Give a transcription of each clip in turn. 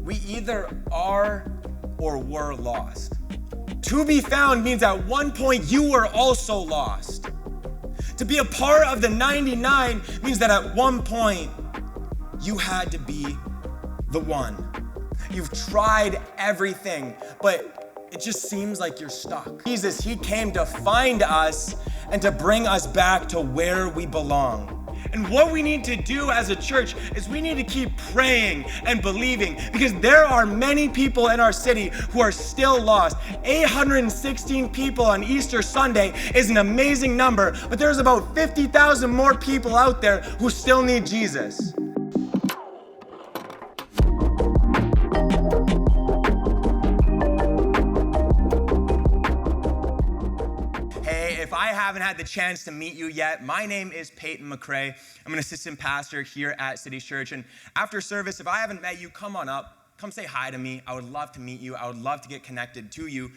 We either are or were lost. To be found means at one point you were also lost. To be a part of the 99 means that at one point you had to be the one. You've tried everything, but it just seems like you're stuck. Jesus, he came to find us and to bring us back to where we belong. And what we need to do as a church is we need to keep praying and believing, because there are many people in our city who are still lost. 816 people on Easter Sunday is an amazing number, but there's about 50,000 more people out there who still need Jesus. If I haven't had the chance to meet you yet, my name is Payton McRae. I'm an assistant pastor here at City Church. And after service, if I haven't met you, come on up. Come say hi to me. I would love to meet you. I would love to get connected to you.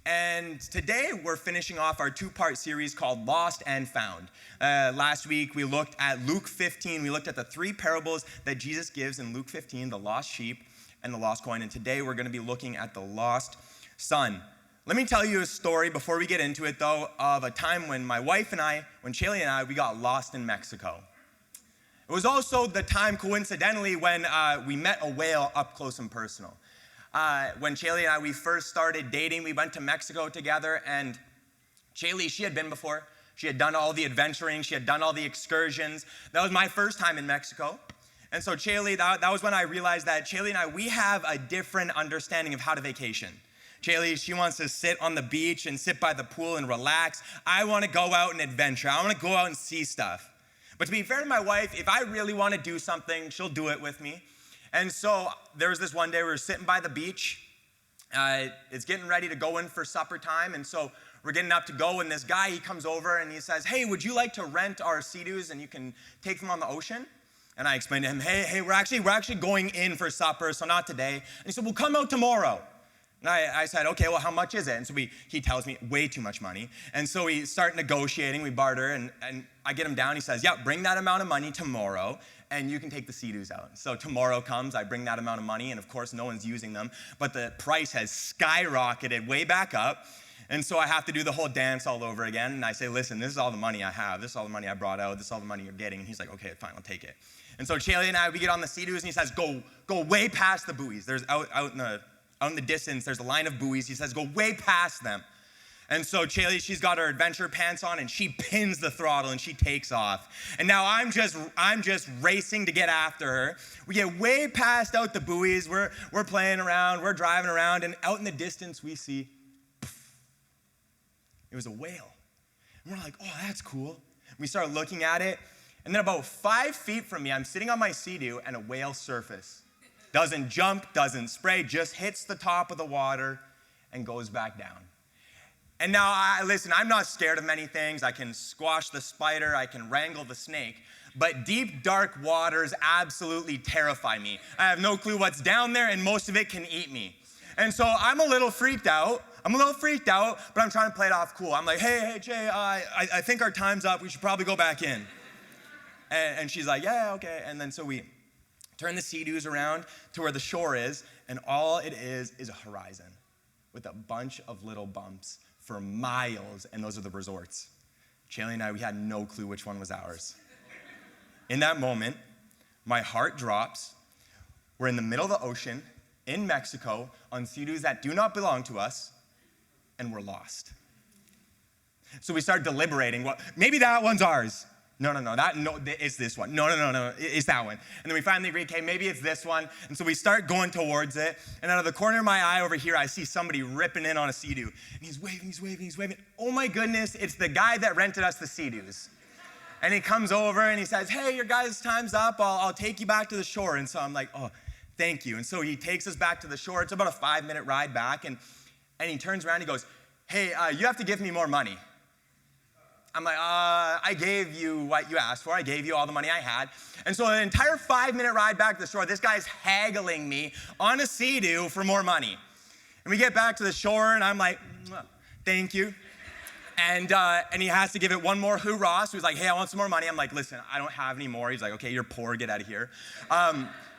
And today we're finishing off our two-part series called Lost and Found. Last week we looked at Luke 15. We looked at the three parables that Jesus gives in Luke 15, the lost sheep and the lost coin. And today we're going to be looking at the lost son. Let me tell you a story before we get into it, though, of a time when my wife and I, when Shaylee and I, we got lost in Mexico. It was also the time, coincidentally, when we met a whale up close and personal. When Shaylee and I, we first started dating, we went to Mexico together, and Shaylee, she had been before. She had done all the adventuring. She had done all the excursions. That was my first time in Mexico. And so Shaylee, that was when I realized that Shaylee and I, we have a different understanding of how to vacation. Shaylee, she wants to sit on the beach and sit by the pool and relax. I want to go out and adventure. I want to go out and see stuff. But to be fair to my wife, if I really want to do something, she'll do it with me. And so there was this one day we were sitting by the beach. It's getting ready to go in for supper time. And so we're getting up to go. And this guy, he comes over and he says, "Hey, would you like to rent our Sea-Doos and you can take them on the ocean?" And I explained to him, hey, we're actually going in for supper, so not today. And he said, "Well, come out tomorrow." And I said, "Okay, well, how much is it?" And so he tells me way too much money. And so we start negotiating, we barter, and I get him down. He says, "Yeah, bring that amount of money tomorrow, and you can take the Sea-Doos out." So tomorrow comes, I bring that amount of money, and of course, no one's using them. But the price has skyrocketed way back up. And so I have to do the whole dance all over again. And I say, "Listen, this is all the money I have. This is all the money I brought out. This is all the money you're getting." And he's like, "Okay, fine, I'll take it." And so Shaylee and I, we get on the Sea-Doos, and he says, go way past the buoys. There's out in the distance, there's a line of buoys. He says, "Go way past them." And so Shaylee, she's got her adventure pants on, and she pins the throttle, and she takes off. And now I'm just racing to get after her. We get way past out the buoys. We're playing around. We're driving around, and out in the distance, we see, it was a whale. And we're like, "Oh, that's cool." We start looking at it, and then about 5 feet from me, I'm sitting on my Sea-Doo, and a whale surfaces. Doesn't jump, doesn't spray, just hits the top of the water and goes back down. And now, listen, I'm not scared of many things. I can squash the spider, I can wrangle the snake, but deep, dark waters absolutely terrify me. I have no clue what's down there, and most of it can eat me. And so I'm a little freaked out, but I'm trying to play it off cool. I'm like, hey, Jay, I think our time's up. We should probably go back in. And she's like, "Yeah, okay." And then so we turn the Sea-Doos around to where the shore is, and all it is a horizon with a bunch of little bumps for miles, and those are the resorts. Shaylee and I, we had no clue which one was ours. In that moment, my heart drops. We're in the middle of the ocean, in Mexico, on Sea-Doos that do not belong to us, and we're lost. So we start deliberating, well, maybe that one's ours. No, it's this one. No, it's that one. And then we finally agree, okay, maybe it's this one. And so we start going towards it. And out of the corner of my eye over here, I see somebody ripping in on a Sea-Doo. And he's waving. Oh my goodness, it's the guy that rented us the Sea-Doos. And he comes over and he says, "Hey, your guys' time's up. I'll take you back to the shore." And so I'm like, "Oh, thank you." And so he takes us back to the shore. It's about a 5-minute ride back. And he turns around and he goes, "Hey, you have to give me more money." I'm like, "I gave you what you asked for. I gave you all the money I had." And so the entire 5-minute ride back to the shore, this guy's haggling me on a Sea-Doo for more money. And we get back to the shore, and I'm like, "Thank you." And he has to give it one more hoorah. So he's like, "Hey, I want some more money." I'm like, "Listen, I don't have any more." He's like, "Okay, you're poor. Get out of here."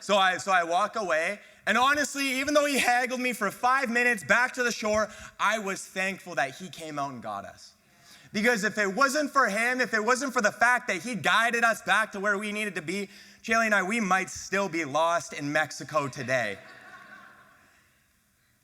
So I walk away, And honestly, even though he haggled me for 5 minutes back to the shore, I was thankful that he came out and got us. Because if it wasn't for him, if it wasn't for the fact that he guided us back to where we needed to be, Jaylee and I, we might still be lost in Mexico today.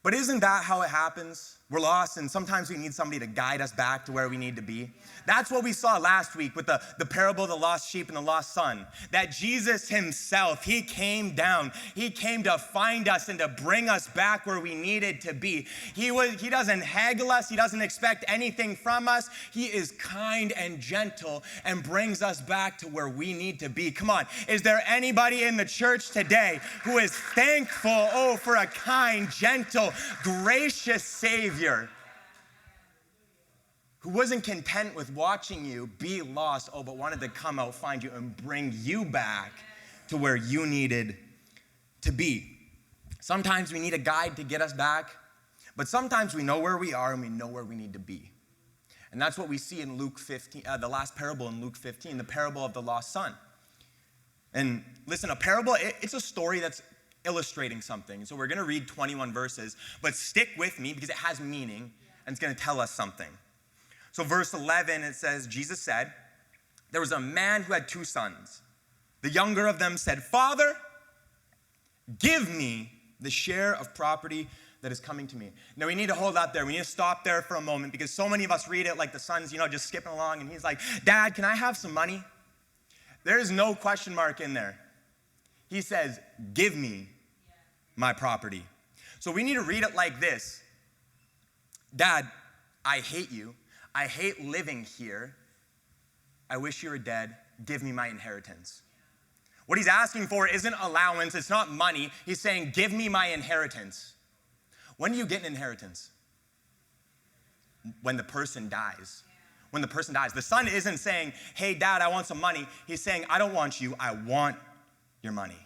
But isn't that how it happens? We're lost, and sometimes we need somebody to guide us back to where we need to be. That's what we saw last week with the parable of the lost sheep and the lost son. That Jesus himself, he came down. He came to find us and to bring us back where we needed to be. He doesn't haggle us. He doesn't expect anything from us. He is kind and gentle and brings us back to where we need to be. Come on, is there anybody in the church today who is thankful, for a kind, gentle, gracious Savior? Who wasn't content with watching you be lost, but wanted to come out, find you, and bring you back to where you needed to be. Sometimes we need a guide to get us back, but sometimes we know where we are and we know where we need to be. And that's what we see in Luke 15, the last parable in Luke 15, the parable of the lost son. And listen, a parable, it's a story that's illustrating something. So we're going to read 21 verses, but stick with me because it has meaning and it's going to tell us something. So verse 11, it says, Jesus said, there was a man who had 2 sons. The younger of them said, Father, give me the share of property that is coming to me. Now we need to hold that there. We need to stop there for a moment because so many of us read it like the son's, just skipping along and he's like, Dad, can I have some money? There is no question mark in there. He says, give me my property. So we need to read it like this. Dad, I hate you. I hate living here. I wish you were dead. Give me my inheritance. What he's asking for isn't allowance. It's not money. He's saying, give me my inheritance. When do you get an inheritance? When the person dies. When the person dies. The son isn't saying, hey, Dad, I want some money. He's saying, I don't want you. I want your money.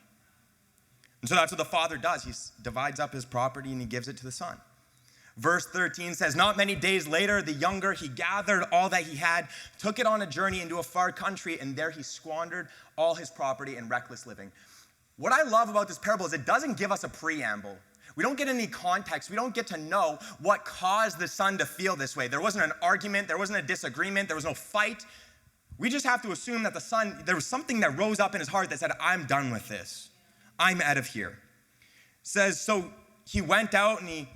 And so that's what the father does. He divides up his property and he gives it to the son. Verse 13 says, not many days later, the younger, he gathered all that he had, took it on a journey into a far country, and there he squandered all his property in reckless living. What I love about this parable is it doesn't give us a preamble. We don't get any context. We don't get to know what caused the son to feel this way. There wasn't an argument. There wasn't a disagreement. There was no fight. We just have to assume that the son, there was something that rose up in his heart that said, I'm done with this. I'm out of here. It says, so he went out and he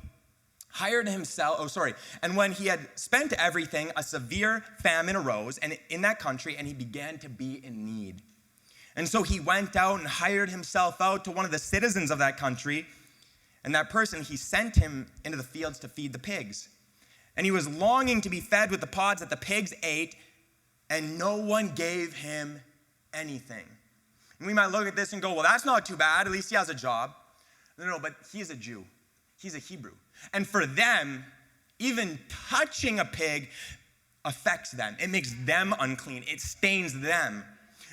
hired himself, and when he had spent everything, a severe famine arose in that country, and he began to be in need. And so he went out and hired himself out to one of the citizens of that country, and that person, he sent him into the fields to feed the pigs. And he was longing to be fed with the pods that the pigs ate, and no one gave him anything. And we might look at this and go, well, that's not too bad. At least he has a job. No, but he's a Jew. He's a Hebrew. And for them, even touching a pig affects them. It makes them unclean. It stains them.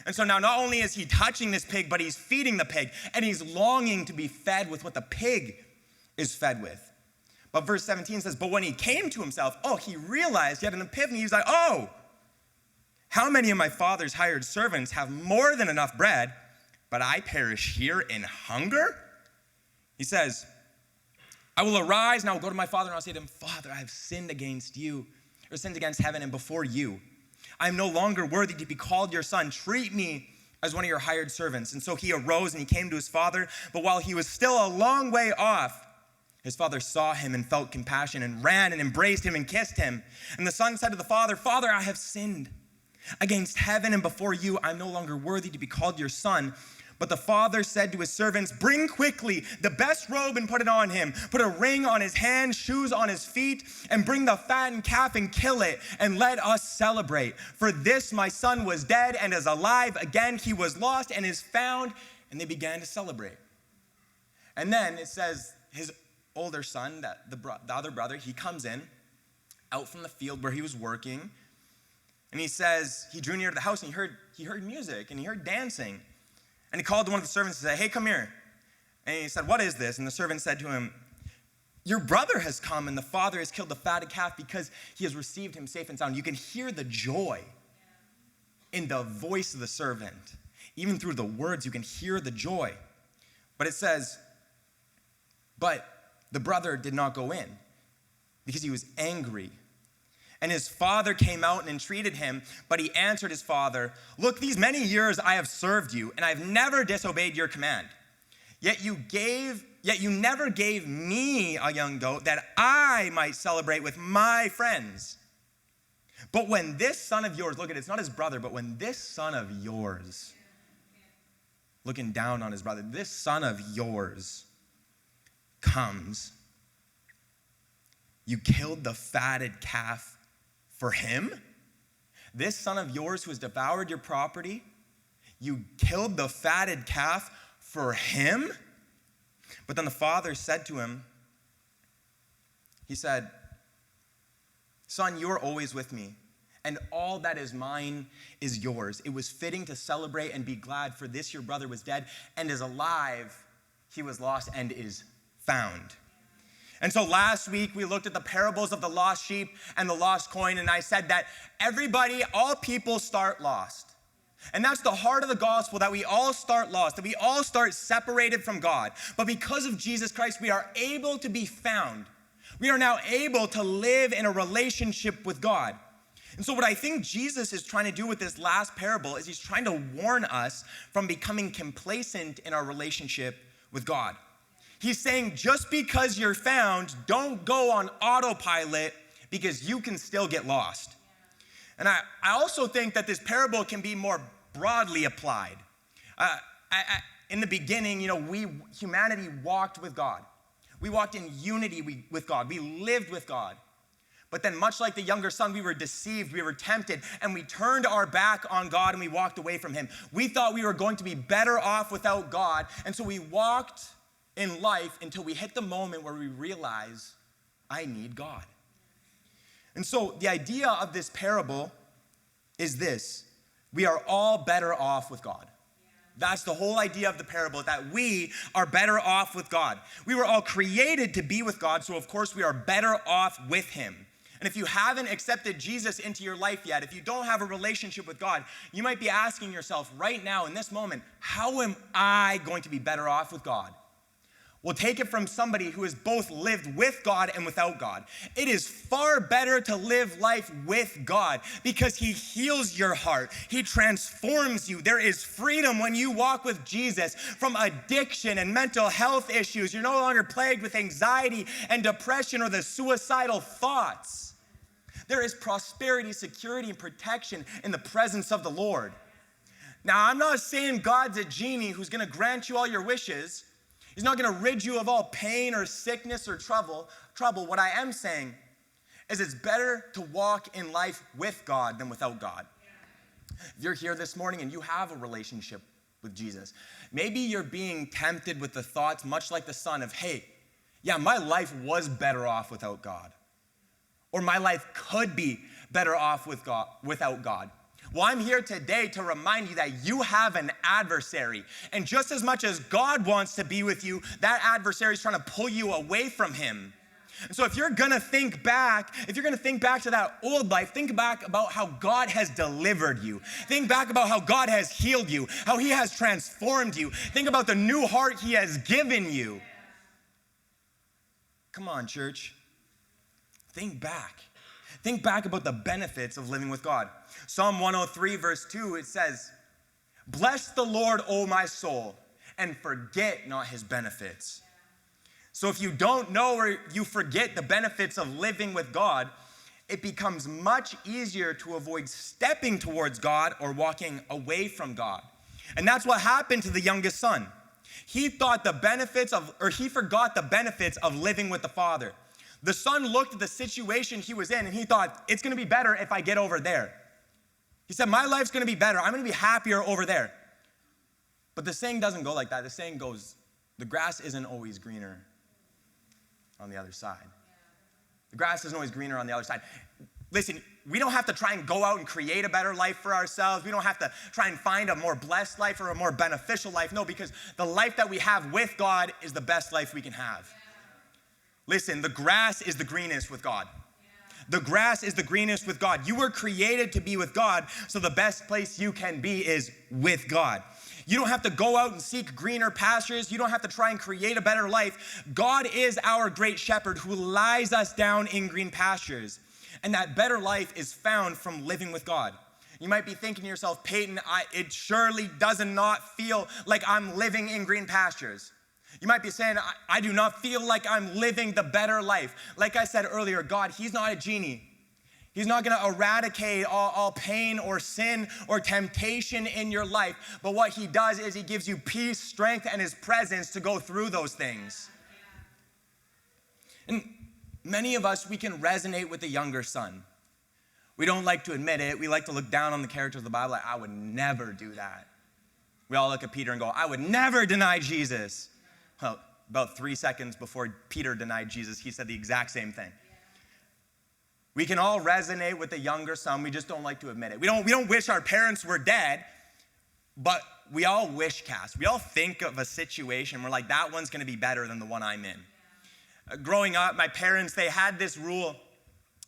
And so now not only is he touching this pig, but he's feeding the pig. And he's longing to be fed with what the pig is fed with. But verse 17 says, but when he came to himself, he realized, he had an epiphany. He's like, how many of my father's hired servants have more than enough bread, but I perish here in hunger? He says, I will arise and I will go to my father and I'll say to him, Father, I have sinned against you, or sinned against heaven and before you. I am no longer worthy to be called your son. Treat me as one of your hired servants. And so he arose and he came to his father. But while he was still a long way off, his father saw him and felt compassion and ran and embraced him and kissed him. And the son said to the father, Father, I have sinned against heaven and before you. I'm no longer worthy to be called your son. But the father said to his servants, bring quickly the best robe and put it on him. Put a ring on his hand, shoes on his feet, and bring the fattened calf and kill it, and let us celebrate. For this my son was dead and is alive again. He was lost and is found. And they began to celebrate. And then it says his older son, the other brother, he comes in out from the field where he was working. And he says, he drew near to the house and he heard music and he heard dancing. And he called to one of the servants and said, hey, come here. And he said, what is this? And the servant said to him, your brother has come and the father has killed the fatted calf because he has received him safe and sound. You can hear the joy in the voice of the servant. Even through the words, you can hear the joy. But it says, But the brother did not go in because he was angry. And his father came out and entreated him, but he answered his father, "Look, these many years I have served you, and I've never disobeyed your command. Yet you never gave me a young goat that I might celebrate with my friends. But when this son of yours," look at it, it's not his brother, but when this son of yours, looking down on his brother, "this son of yours comes, you killed the fatted calf for him? This son of yours who has devoured your property, you killed the fatted calf for him?" But then the father said to him, he said, "Son, you are always with me, and all that is mine is yours. It was fitting to celebrate and be glad, for this your brother was dead and is alive. He was lost and is found." And so last week, we looked at the parables of the lost sheep and the lost coin, and I said that everybody, all people start lost. And that's the heart of the gospel, that we all start lost, that we all start separated from God. But because of Jesus Christ, we are able to be found. We are now able to live in a relationship with God. And so what I think Jesus is trying to do with this last parable is he's trying to warn us from becoming complacent in our relationship with God. He's saying, just because you're found, don't go on autopilot, because you can still get lost. And I also think that this parable can be more broadly applied. In the beginning, humanity walked with God. We walked in unity with God. We lived with God. But then, much like the younger son, we were deceived, we were tempted, and we turned our back on God and we walked away from him. We thought we were going to be better off without God, and so we walked in life until we hit the moment where we realize, I need God. And so the idea of this parable is this: we are all better off with God. That's the whole idea of the parable, that we are better off with God. We were all created to be with God, so of course we are better off with him. And if you haven't accepted Jesus into your life yet, if you don't have a relationship with God, you might be asking yourself right now in this moment, how am I going to be better off with God? Well, take it from somebody who has both lived with God and without God. It is far better to live life with God because he heals your heart. He transforms you. There is freedom when you walk with Jesus from addiction and mental health issues. You're no longer plagued with anxiety and depression or the suicidal thoughts. There is prosperity, security, and protection in the presence of the Lord. Now, I'm not saying God's a genie who's going to grant you all your wishes. He's not going to rid you of all pain or sickness or trouble. What I am saying is it's better to walk in life with God than without God. If you're here this morning and you have a relationship with Jesus, maybe you're being tempted with the thoughts, much like the son, of, hey, yeah, my life was better off without God. Or my life could be better off without God. Well, I'm here today to remind you that you have an adversary. And just as much as God wants to be with you, that adversary is trying to pull you away from him. And so if you're going to think back to that old life, think back about how God has delivered you. Think back about how God has healed you, how he has transformed you. Think about the new heart he has given you. Come on, church. Think back. Think back about the benefits of living with God. Psalm 103, verse 2, it says, "Bless the Lord, O my soul, and forget not his benefits." So if you don't know or you forget the benefits of living with God, it becomes much easier to avoid stepping towards God or walking away from God. And that's what happened to the youngest son. He forgot the benefits of living with the Father. The son looked at the situation he was in and he thought, it's going to be better if I get over there. He said, my life's going to be better. I'm going to be happier over there. But the saying doesn't go like that. The saying goes, the grass isn't always greener on the other side. The grass isn't always greener on the other side. Listen, we don't have to try and go out and create a better life for ourselves. We don't have to try and find a more blessed life or a more beneficial life. No, because the life that we have with God is the best life we can have. Listen, the grass is the greenest with God. The grass is the greenest with God. You were created to be with God, so the best place you can be is with God. You don't have to go out and seek greener pastures. You don't have to try and create a better life. God is our great shepherd who lies us down in green pastures. And that better life is found from living with God. You might be thinking to yourself, Payton, it surely does not feel like I'm living in green pastures. You might be saying, I do not feel like I'm living the better life. Like I said earlier, God, he's not a genie. He's not going to eradicate all pain or sin or temptation in your life. But what he does is he gives you peace, strength, and his presence to go through those things. And many of us, we can resonate with the younger son. We don't like to admit it. We like to look down on the characters of the Bible like, I would never do that. We all look at Peter and go, I would never deny Jesus. Well, about 3 seconds before Peter denied Jesus, he said the exact same thing. We can all resonate with the younger son. We just don't like to admit it. We don't wish our parents were dead, but we all wish cast. We all think of a situation where like that one's going to be better than the one I'm in. Growing up, my parents, they had this rule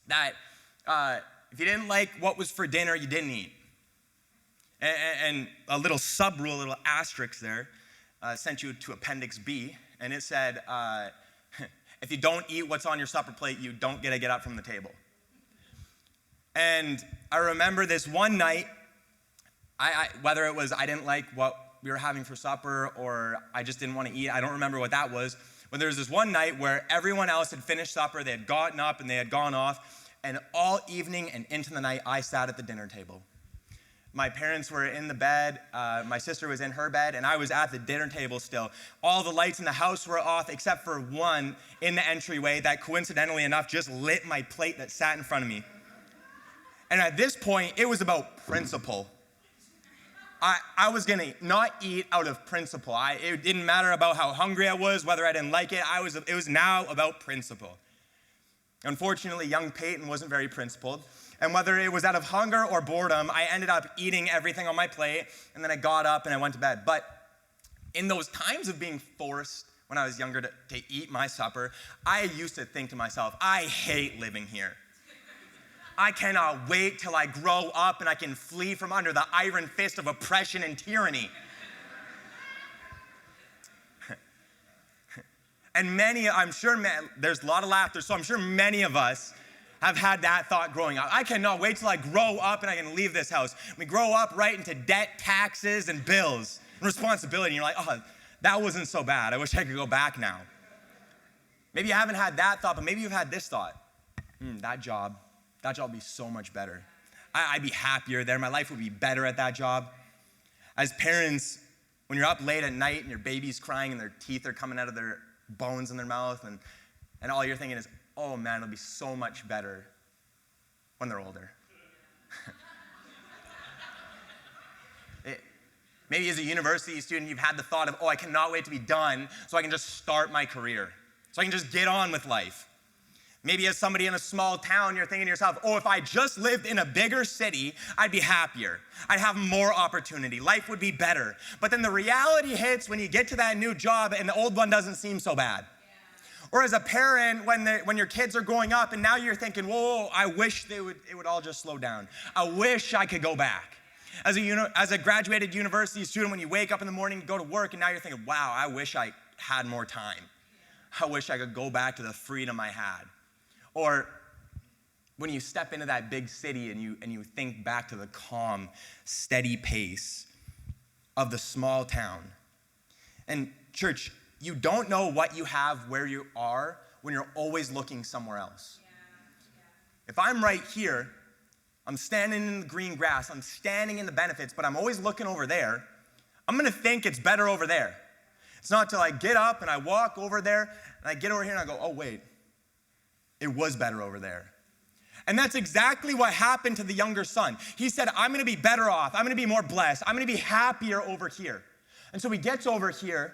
that if you didn't like what was for dinner, you didn't eat. And a little sub-rule, a little asterisk there, sent you to Appendix B, and it said, if you don't eat what's on your supper plate, you don't get to get up from the table. And I remember this one night, whether it was I didn't like what we were having for supper or I just didn't want to eat, I don't remember what that was, but there was this one night where everyone else had finished supper, they had gotten up and they had gone off, and all evening and into the night, I sat at the dinner table. My parents were in the bed, my sister was in her bed, and I was at the dinner table still. All the lights in the house were off except for one in the entryway that coincidentally enough just lit my plate that sat in front of me. And at this point, it was about principle. I was gonna not eat out of principle. It didn't matter about how hungry I was, whether I didn't like it. It was now about principle. Unfortunately, young Payton wasn't very principled. And whether it was out of hunger or boredom, I ended up eating everything on my plate, and then I got up and I went to bed. But in those times of being forced, when I was younger, to eat my supper, I used to think to myself, I hate living here. I cannot wait till I grow up and I can flee from under the iron fist of oppression and tyranny. And I'm sure, there's a lot of laughter, so I'm sure many of us have had that thought growing up. I cannot wait till I grow up and I can leave this house. We grow up right into debt, taxes, and bills, and responsibility. And you're like, oh, that wasn't so bad. I wish I could go back now. Maybe you haven't had that thought, but maybe you've had this thought. That job would be so much better. I'd be happier there. My life would be better at that job. As parents, when you're up late at night and your baby's crying and their teeth are coming out of their bones in their mouth, and all you're thinking is, oh man, it'll be so much better when they're older. Maybe as a university student, you've had the thought of, I cannot wait to be done so I can just start my career, so I can just get on with life. Maybe as somebody in a small town, you're thinking to yourself, if I just lived in a bigger city, I'd be happier. I'd have more opportunity. Life would be better. But then the reality hits when you get to that new job and the old one doesn't seem so bad. Yeah. Or as a parent, when your kids are growing up and now you're thinking, whoa, I wish it would all just slow down. I wish I could go back. As a graduated university student, when you wake up in the morning, go to work, and now you're thinking, wow, I wish I had more time. I wish I could go back to the freedom I had. Or when you step into that big city and you think back to the calm, steady pace of the small town. And church, you don't know what you have where you are when you're always looking somewhere else. Yeah. If I'm right here, I'm standing in the green grass, I'm standing in the benefits, but I'm always looking over there, I'm gonna think it's better over there. It's not till I get up and I walk over there and I get over here and I go, oh wait, it was better over there. And that's exactly what happened to the younger son. He said, I'm gonna be better off. I'm gonna be more blessed. I'm gonna be happier over here. And so he gets over here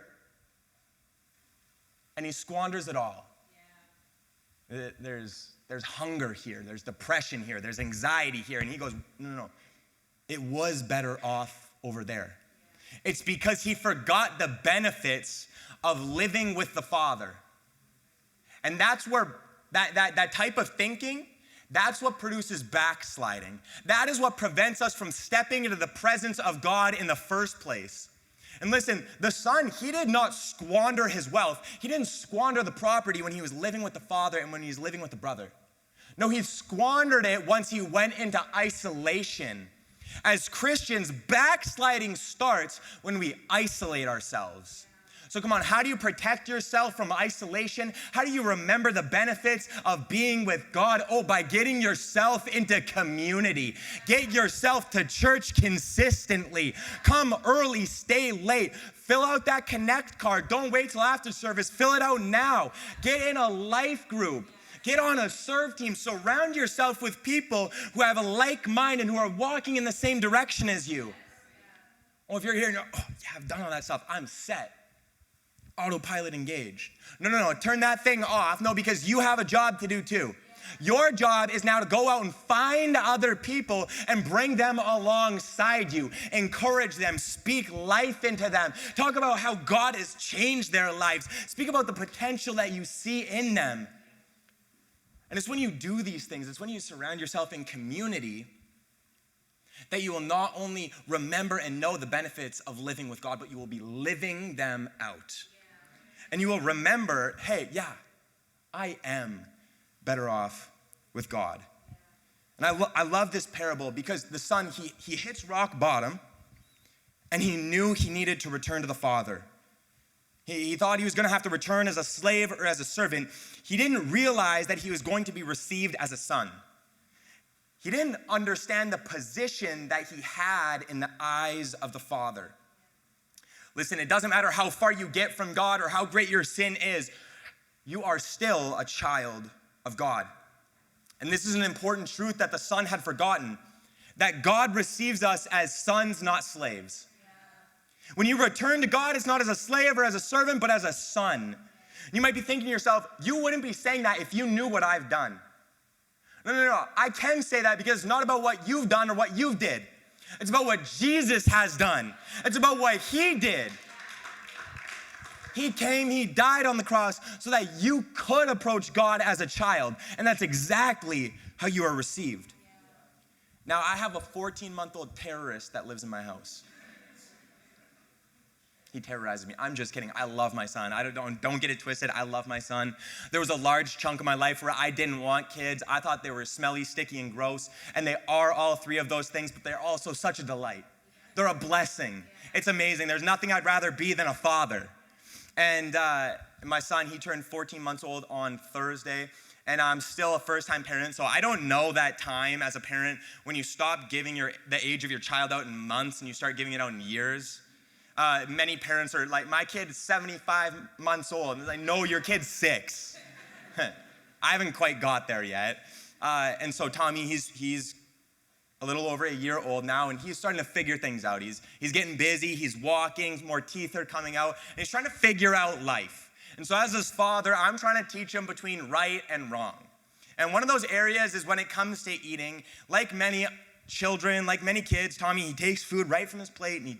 and he squanders it all. Yeah. There's hunger here. There's depression here. There's anxiety here. And he goes, no. It was better off over there. Yeah. It's because he forgot the benefits of living with the Father. And that's where that type of thinking, that's what produces backsliding. That is what prevents us from stepping into the presence of God in the first place. And listen, the son, he did not squander his wealth. He didn't squander the property when he was living with the father and when he was living with the brother. No, he squandered it once he went into isolation. As Christians, backsliding starts when we isolate ourselves. So come on, how do you protect yourself from isolation? How do you remember the benefits of being with God? Oh, by getting yourself into community. Get yourself to church consistently. Come early, stay late. Fill out that connect card. Don't wait till after service. Fill it out now. Get in a life group. Get on a serve team. Surround yourself with people who have a like mind and who are walking in the same direction as you. Oh, if you're here and you're, oh, yeah, I've done all that stuff. I'm set. Autopilot engaged. No, turn that thing off. No, because you have a job to do too. Your job is now to go out and find other people and bring them alongside you. Encourage them. Speak life into them. Talk about how God has changed their lives. Speak about the potential that you see in them. And it's when you do these things, it's when you surround yourself in community that you will not only remember and know the benefits of living with God, but you will be living them out. And you will remember, hey, yeah, I am better off with God. And I love this parable because the son, he hits rock bottom and he knew he needed to return to the father. He thought he was going to have to return as a slave or as a servant. He didn't realize that he was going to be received as a son. He didn't understand the position that he had in the eyes of the Father. Listen, it doesn't matter how far you get from God or how great your sin is, you are still a child of God. And this is an important truth that the son had forgotten, that God receives us as sons, not slaves. When you return to God, it's not as a slave or as a servant, but as a son. You might be thinking to yourself, you wouldn't be saying that if you knew what I've done. No. I can say that because it's not about what you've done or what you did. It's about what Jesus has done. It's about what he did. He came, he died on the cross so that you could approach God as a child. And that's exactly how you are received. Now, I have a 14-month-old terrorist that lives in my house. He terrorizes me. I'm just kidding. I love my son. Don't get it twisted. I love my son. There was a large chunk of my life where I didn't want kids. I thought they were smelly, sticky, and gross. And they are all three of those things, but they're also such a delight. They're a blessing. It's amazing. There's nothing I'd rather be than a father. And my son, he turned 14 months old on Thursday. And I'm still a first-time parent, so I don't know that time as a parent when you stop giving the age of your child out in months and you start giving it out in years. Many parents are like, my kid is 75 months old. And I know your kid's 6. I haven't quite got there yet. And so Tommy, he's a little over a year old now, and he's starting to figure things out. He's getting busy, he's walking, more teeth are coming out, and he's trying to figure out life. And so as his father, I'm trying to teach him between right and wrong. And one of those areas is when it comes to eating. Like many children, like many kids, Tommy, he takes food right from his plate and he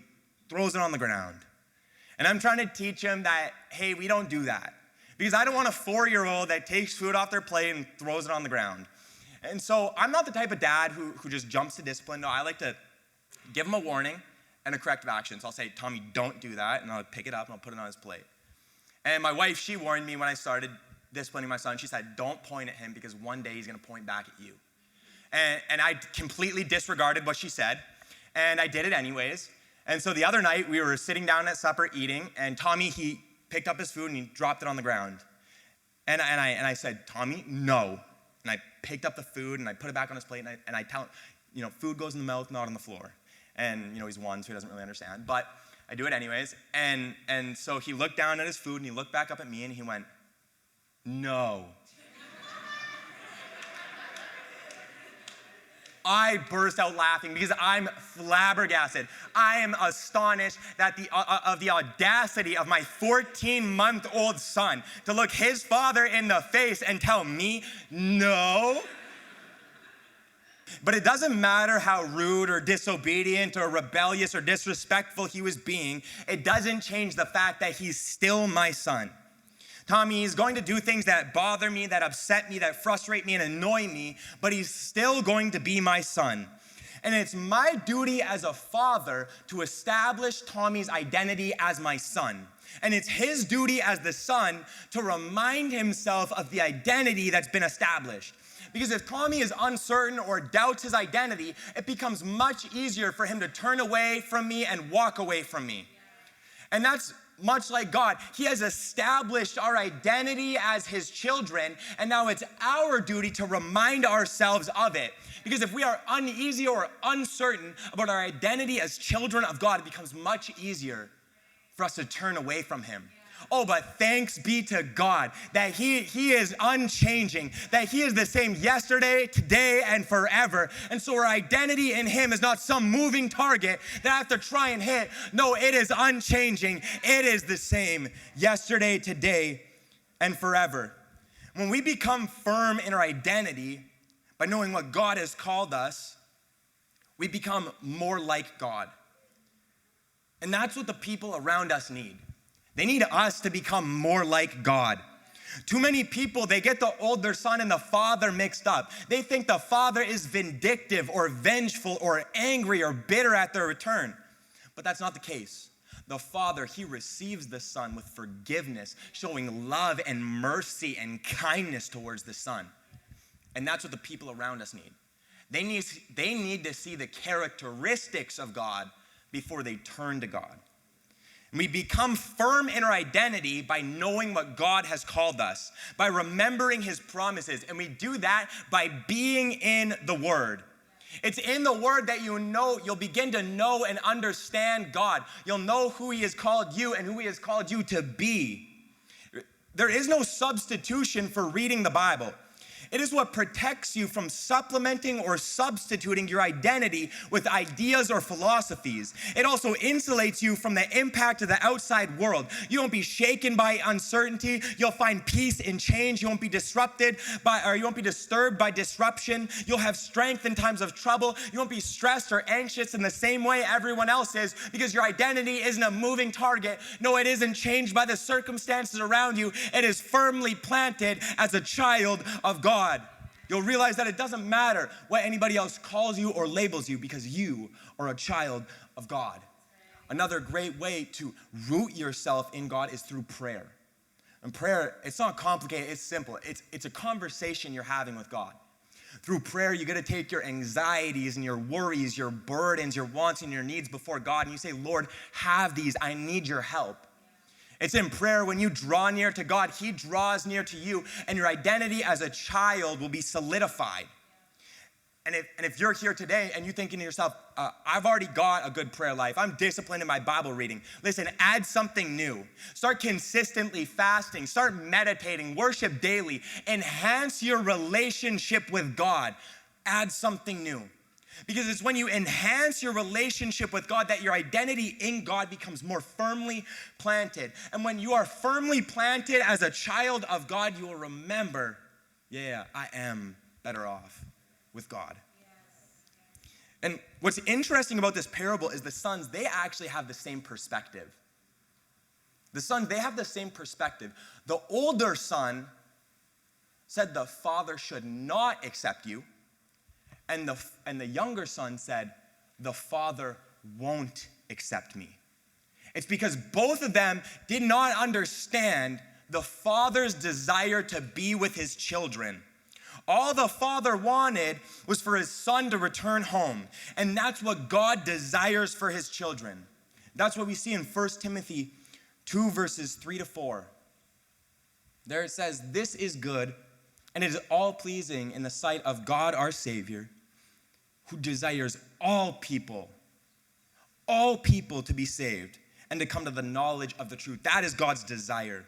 throws it on the ground. And I'm trying to teach him that, hey, we don't do that. Because I don't want a 4-year-old that takes food off their plate and throws it on the ground. And so I'm not the type of dad who just jumps to discipline. No, I like to give him a warning and a corrective action. So I'll say, Tommy, don't do that. And I'll pick it up and I'll put it on his plate. And my wife, she warned me when I started disciplining my son. She said, don't point at him because one day he's going to point back at you. And I completely disregarded what she said. And I did it anyways. And so the other night, we were sitting down at supper eating, and Tommy, he picked up his food and he dropped it on the ground. And I said, Tommy, no. And I picked up the food and I put it back on his plate, and I tell him, food goes in the mouth, not on the floor. And, he's 1, so he doesn't really understand. But I do it anyways. And so he looked down at his food and he looked back up at me and he went, no. I burst out laughing because I'm flabbergasted. I am astonished that of the audacity of my 14-month-old son to look his father in the face and tell me no. But it doesn't matter how rude or disobedient or rebellious or disrespectful he was being. It doesn't change the fact that he's still my son. Tommy is going to do things that bother me, that upset me, that frustrate me and annoy me, but he's still going to be my son. And it's my duty as a father to establish Tommy's identity as my son. And it's his duty as the son to remind himself of the identity that's been established. Because if Tommy is uncertain or doubts his identity, it becomes much easier for him to turn away from me and walk away from me. And that's much like God. He has established our identity as his children, and now it's our duty to remind ourselves of it. Because if we are uneasy or uncertain about our identity as children of God, it becomes much easier for us to turn away from him. Oh, but thanks be to God that he is unchanging, that he is the same yesterday, today, and forever. And so our identity in him is not some moving target that I have to try and hit. No, it is unchanging. It is the same yesterday, today, and forever. When we become firm in our identity by knowing what God has called us, we become more like God. And that's what the people around us need. They need us to become more like God. Too many people, they get the older son and the father mixed up. They think the father is vindictive or vengeful or angry or bitter at their return. But that's not the case. The father, he receives the son with forgiveness, showing love and mercy and kindness towards the son. And that's what the people around us need. They need to see the characteristics of God before they turn to God. We become firm in our identity by knowing what God has called us, by remembering his promises, and we do that by being in the Word. It's in the Word that you'll begin to know and understand God. You'll know who he has called you and who he has called you to be. There is no substitution for reading the Bible. It is what protects you from supplementing or substituting your identity with ideas or philosophies. It also insulates you from the impact of the outside world. You won't be shaken by uncertainty. You'll find peace in change. You won't be disturbed by disruption. You'll have strength in times of trouble. You won't be stressed or anxious in the same way everyone else is, because your identity isn't a moving target. No, it isn't changed by the circumstances around you. It is firmly planted as a child of God. You'll realize that it doesn't matter what anybody else calls you or labels you, because you are a child of God. Another great way to root yourself in God is through prayer. And prayer, it's not complicated, it's simple. It's a conversation you're having with God. Through prayer, you got to take your anxieties and your worries, your burdens, your wants and your needs before God, and you say, Lord, have these, I need your help. It's in prayer when you draw near to God, he draws near to you, and your identity as a child will be solidified. And if you're here today and you're thinking to yourself, I've already got a good prayer life, I'm disciplined in my Bible reading. Listen, add something new. Start consistently fasting, start meditating, worship daily, enhance your relationship with God. Add something new. Because it's when you enhance your relationship with God that your identity in God becomes more firmly planted. And when you are firmly planted as a child of God, you will remember, I am better off with God. Yes. And what's interesting about this parable is the sons, they actually have the same perspective. The sons, they have the same perspective. The older son said the father should not accept you. And the younger son said, the father won't accept me. It's because both of them did not understand the father's desire to be with his children. All the father wanted was for his son to return home. And that's what God desires for his children. That's what we see in 1 Timothy 2, verses 3-4. There it says, this is good, and it is all pleasing in the sight of God our Savior, who desires all people to be saved and to come to the knowledge of the truth. That is God's desire.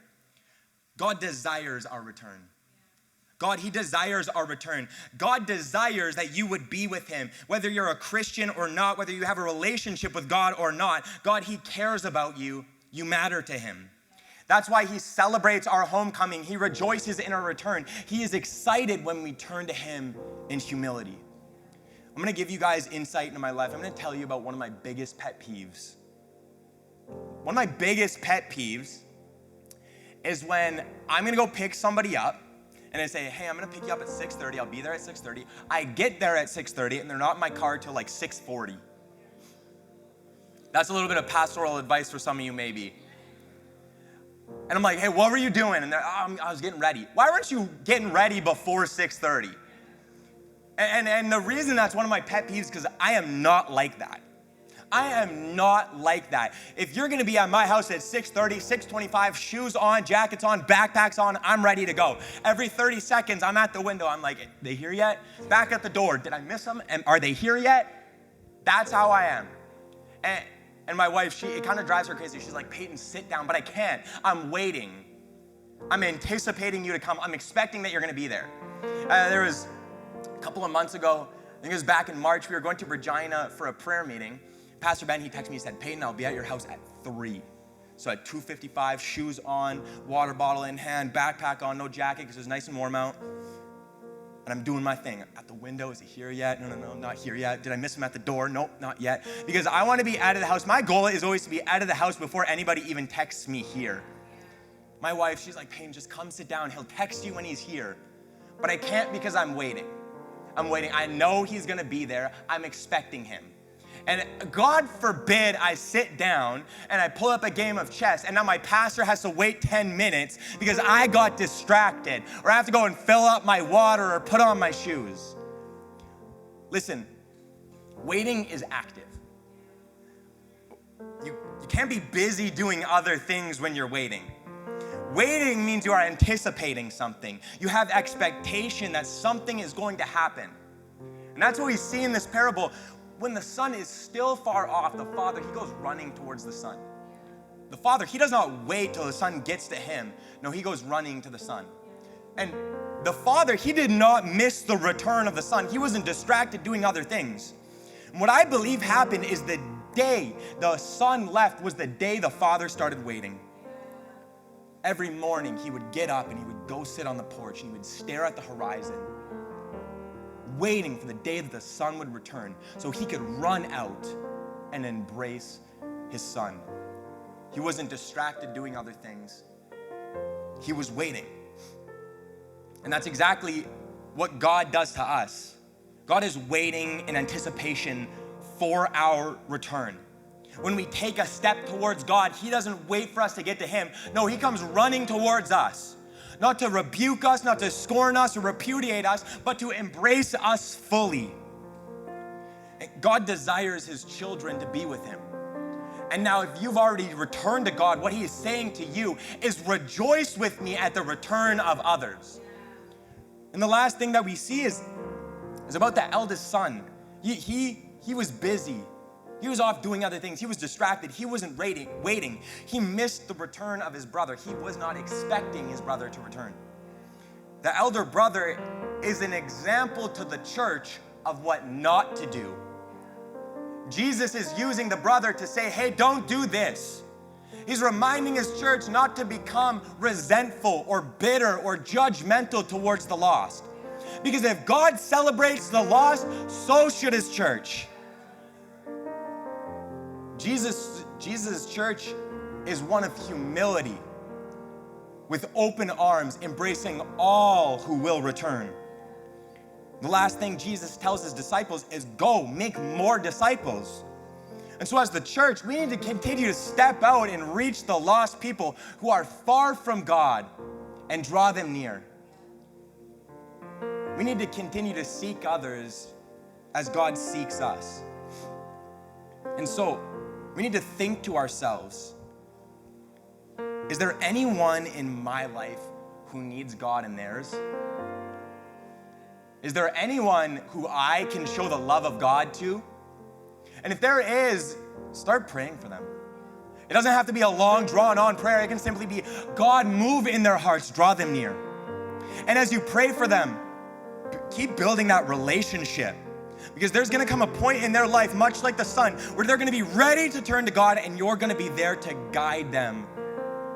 God desires our return. God, he desires our return. God desires that you would be with him. Whether you're a Christian or not, whether you have a relationship with God or not, God, he cares about you. You matter to him. That's why he celebrates our homecoming. He rejoices in our return. He is excited when we turn to him in humility. I'm going to give you guys insight into my life. I'm going to tell you about one of my biggest pet peeves. One of my biggest pet peeves is when I'm going to go pick somebody up, and I say, hey, I'm gonna pick you up at 6:30, I'll be there at 6:30. I get there at 6:30 and they're not in my car till like 6:40. That's a little bit of pastoral advice for some of you maybe. And I'm like, hey, what were you doing? And they're, I was getting ready. Why weren't you getting ready before 6:30? And the reason that's one of my pet peeves is because I am not like that. I am not like that. If you're gonna be at my house at 6:30, 6:25, shoes on, jackets on, backpacks on, I'm ready to go. Every 30 seconds, I'm at the window. I'm like, they here yet? Back at the door. Did I miss them? And are they here yet? That's how I am. And my wife, it kind of drives her crazy. She's like, Payton, sit down, but I can't. I'm waiting. I'm anticipating you to come. I'm expecting that you're gonna be there. There was a couple of months ago, I think it was back in March, we were going to Regina for a prayer meeting. Pastor Ben, he texted me, he said, Payton, I'll be at your house at 3. So at 2:55, shoes on, water bottle in hand, backpack on, no jacket because it was nice and warm out. And I'm doing my thing. At the window, is he here yet? No, not here yet. Did I miss him at the door? Nope, not yet. Because I want to be out of the house. My goal is always to be out of the house before anybody even texts me here. My wife, she's like, Payton, just come sit down. He'll text you when he's here. But I can't because I'm waiting. I know he's gonna be there. I'm expecting him. And God forbid I sit down and I pull up a game of chess and now my pastor has to wait 10 minutes because I got distracted, or I have to go and fill up my water or put on my shoes. Listen, waiting is active. You can't be busy doing other things when you're waiting. Waiting means you are anticipating something. You have expectation that something is going to happen. And that's what we see in this parable. When the son is still far off, the father, he goes running towards the son. The father, he does not wait till the son gets to him. No, he goes running to the son. And the father, he did not miss the return of the son. He wasn't distracted doing other things. And what I believe happened is the day the son left was the day the father started waiting. Every morning, he would get up and he would go sit on the porch and he would stare at the horizon, waiting for the day that the son would return so he could run out and embrace his son. He wasn't distracted doing other things. He was waiting. And that's exactly what God does to us. God is waiting in anticipation for our return. When we take a step towards God, he doesn't wait for us to get to him. No, he comes running towards us. Not to rebuke us, not to scorn us or repudiate us, but to embrace us fully. God desires his children to be with him. And now if you've already returned to God, what he is saying to you is rejoice with me at the return of others. And the last thing that we see is about the eldest son. He was busy. He was off doing other things. He was distracted. He wasn't waiting. He missed the return of his brother. He was not expecting his brother to return. The elder brother is an example to the church of what not to do. Jesus is using the brother to say, hey, don't do this. He's reminding his church not to become resentful or bitter or judgmental towards the lost. Because if God celebrates the lost, so should his church. Jesus' church is one of humility, with open arms, embracing all who will return. The last thing Jesus tells his disciples is go, make more disciples. And so as the church, we need to continue to step out and reach the lost people who are far from God and draw them near. We need to continue to seek others as God seeks us. And so, we need to think to ourselves, is there anyone in my life who needs God in theirs? Is there anyone who I can show the love of God to? And if there is, start praying for them. It doesn't have to be a long, drawn-on prayer. It can simply be, God, move in their hearts, draw them near. And as you pray for them, keep building that relationship. Because there's going to come a point in their life, much like the son, where they're going to be ready to turn to God, and you're going to be there to guide them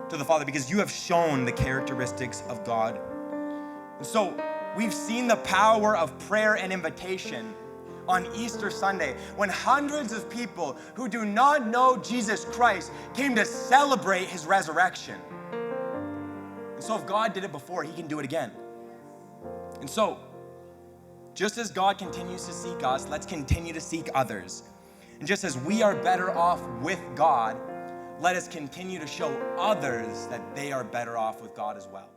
to the Father because you have shown the characteristics of God. And so we've seen the power of prayer and invitation on Easter Sunday when hundreds of people who do not know Jesus Christ came to celebrate his resurrection. And so if God did it before, he can do it again. And so, just as God continues to seek us, let's continue to seek others. And just as we are better off with God, let us continue to show others that they are better off with God as well.